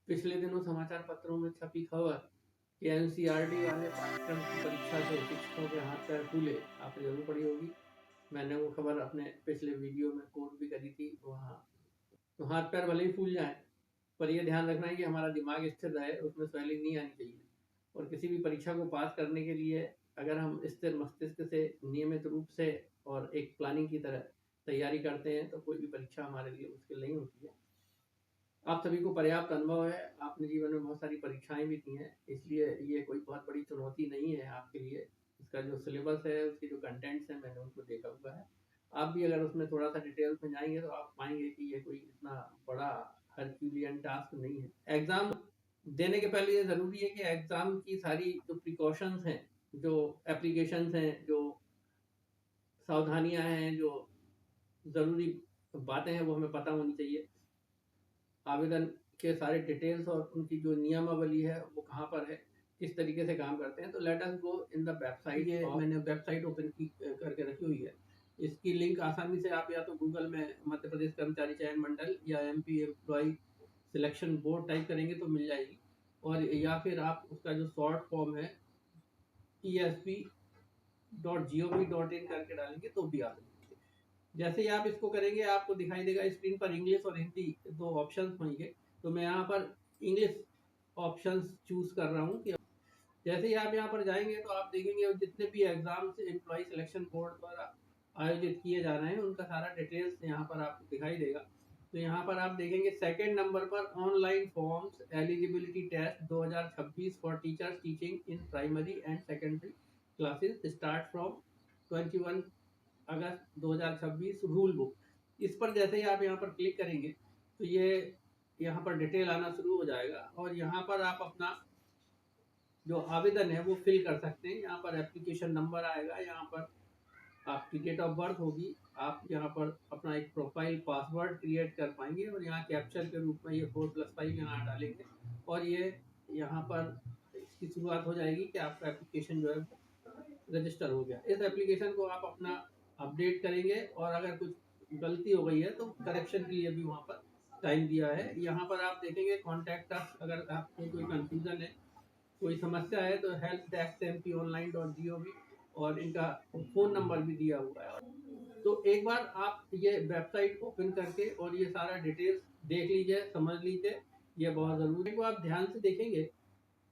पिछले दिनों समाचार पत्रों में छपी खबर कि एनसीईआरटी वाले पाठ्यक्रम की परीक्षा से शिक्षकों के हाथ पैर फूले, आपने जरूर पढ़ी होगी। मैंने वो खबर अपने पिछले वीडियो में कोट भी करी थी वहाँ। तो हाथ पैर भले ही फूल जाए, पर यह ध्यान रखना है कि हमारा दिमाग स्थिर रहे, उसमें स्वेलिंग नहीं आनी चाहिए। और किसी भी परीक्षा को पास करने के लिए अगर हम स्थिर मस्तिष्क से नियमित रूप से और एक प्लानिंग की तरह तैयारी करते हैं तो कोई भी परीक्षा हमारे लिए मुश्किल नहीं होती है। आप सभी को पर्याप्त अनुभव है, आपने जीवन में बहुत सारी परीक्षाएं भी दी हैं, इसलिए ये कोई बहुत बड़ी चुनौती नहीं है आपके लिए। इसका जो सिलेबस है, उसके जो कंटेंट्स हैं, मैंने उनको देखा हुआ है। आप भी अगर उसमें थोड़ा सा डिटेल्स में जाएंगे तो आप पाएंगे कि ये कोई इतना बड़ा हरक्यूलियन टास्क नहीं है। एग्जाम देने के पहले ये जरूरी है कि एग्जाम की सारी जो प्रिकॉशंस हैं, जो एप्लीकेशंस हैं, जो सावधानियां हैं, जो जरूरी बातें हैं, वो हमें पता होनी चाहिए। आवेदन के सारे डिटेल्स और उनकी जो नियमावली है वो कहाँ पर है, किस तरीके से काम करते हैं। तो let us go in the website. ये मैंने वेबसाइट ओपन की करके रखी हुई है। इसकी लिंक आसानी से आप या तो गूगल में मध्य प्रदेश कर्मचारी चयन मंडल या MP employ selection board type करेंगे तो मिल जाएगी, और या फिर आप उसका जो शॉर्ट फॉर्म है esp.gov.in करके डालेंगे तो भी आ जाएगी। जैसे ही आप इसको करेंगे आपको दिखाई देगा स्क्रीन पर इंग्लिश और हिंदी दो ऑप्शंस होंगे। तो मैं यहाँ पर इंग्लिश ऑप्शंस चूज कर रहा हूँ कि जैसे ही आप यहाँ पर जाएंगे तो आप देखेंगे जितने भी एग्जाम्स एम्प्लॉय सिलेक्शन बोर्ड द्वारा आयोजित किए जा रहे हैं उनका सारा डिटेल्स यहाँ पर आपको दिखाई देगा। तो यहाँ पर आप देखेंगे सेकेंड नंबर पर online forms eligibility test 2026 for teachers teaching in primary and secondary classes start from 21 August 2026 rule book. इस पर जैसे ही आप यहाँ पर क्लिक करेंगे तो ये यहाँ पर डिटेल आना शुरू हो जाएगा, और यहाँ पर आप अपना जो आवेदन है वो फिल कर सकते हैं। यहाँ पर एप्लीकेशन नंबर आएगा, यहाँ पर आपकी डेट ऑफ बर्थ होगी, आप यहाँ पर अपना एक प्रोफाइल पासवर्ड क्रिएट कर पाएंगे, और यहाँ कैप्चर के रूप में ये 4+5 यहाँ डालेंगे, और ये यहाँ पर इसकी शुरुआत हो जाएगी कि आपका एप्लीकेशन जो है रजिस्टर हो गया। इस एप्लीकेशन को आप अपना अपडेट करेंगे, और अगर कुछ गलती हो गई है तो करेक्शन के लिए भी वहाँ पर टाइम दिया है। यहाँ पर आप देखेंगे कॉन्टैक्ट अस, अगर आपको कोई कंफ्यूजन है, कोई समस्या है तो help@mponline.gov, और इनका फ़ोन नंबर भी दिया हुआ है। तो एक बार आप ये वेबसाइट ओपन करके और ये सारा डिटेल्स देख लीजिए, समझ लीजिए, ये बहुत ज़रूरी है। को आप ध्यान से देखेंगे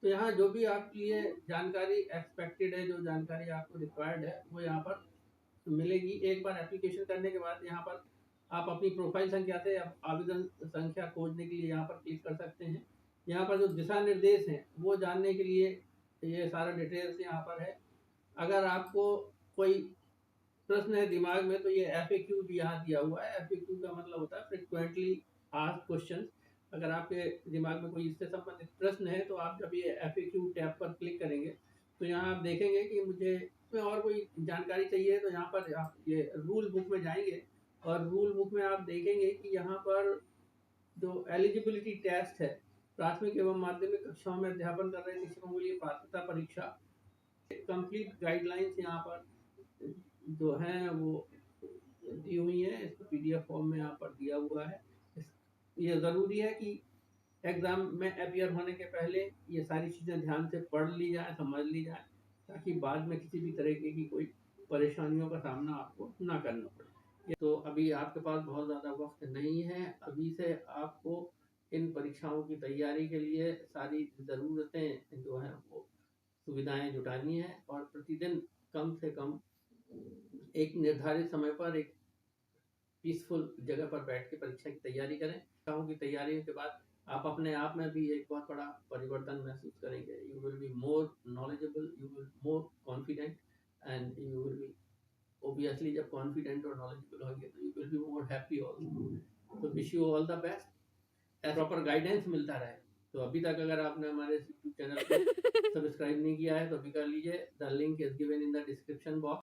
तो यहाँ जो भी आपके लिए जानकारी एक्सपेक्टेड है, जो जानकारी आपको रिक्वायर्ड है, वो यहाँ पर मिलेगी। एक बार एप्लीकेशन करने के बाद यहाँ पर आप अपनी प्रोफाइल संख्या से आवेदन संख्या खोजने के लिए यहाँ पर क्लिक कर सकते हैं। यहाँ पर जो दिशा निर्देश हैं वो जानने के लिए ये सारा डिटेल्स यहाँ पर है। अगर आपको कोई प्रश्न है दिमाग में तो ये FAQ भी यहाँ दिया हुआ है। FAQ का मतलब होता है फ्रिक्वेंटली आस्क्ड क्वेश्चंस। अगर आपके दिमाग में कोई इससे संबंधित प्रश्न है तो आप जब ये FAQ टैब पर क्लिक करेंगे तो यहाँ आप देखेंगे कि मुझे इसमें और कोई जानकारी चाहिए, तो यहाँ पर आप ये रूल बुक में जाएंगे, और रूल बुक में आप देखेंगे कि यहाँ पर जो एलिजिबिलिटी टेस्ट है, प्राथमिक एवं माध्यमिक कक्षाओं में अध्यापन कर रहे शिक्षकों के लिए पात्रता परीक्षा, कंप्लीट गाइडलाइंस यहाँ पर जो हैं वो दी हुई है। इसको PDF फॉर्म में यहाँ पर दिया हुआ है। ये ज़रूरी है कि एग्ज़ाम में अपीयर होने के पहले ये सारी चीज़ें ध्यान से पढ़ ली जाए, समझ ली जाए, ताकि बाद में किसी भी तरीके की कोई परेशानियों का सामना आपको ना करना पड़े। तो अभी आपके पास बहुत ज़्यादा वक्त नहीं है, अभी से आपको इन परीक्षाओं की तैयारी के लिए सारी ज़रूरतें जो हैं वो सुविधाएं जुटानी है, और प्रतिदिन कम से कम एक निर्धारित समय पर एक पीसफुल जगह पर बैठ के परीक्षा की तैयारी करें। परीक्षाओं की तैयारी के बाद आप अपने आप में भी एक बहुत बड़ा परिवर्तन महसूस करेंगे। You will be more knowledgeable, you will more confident, and you will be obviously जब कॉन्फिडेंट और नॉलेजेबल होंगे तो you will be more happy also. तो wish you all the best, proper guidance मिलता रहे। तो अभी तक अगर आपने हमारे यूट्यूब चैनल को सब्सक्राइब नहीं किया है तो अभी कर लीजिए। The link is given in the description box.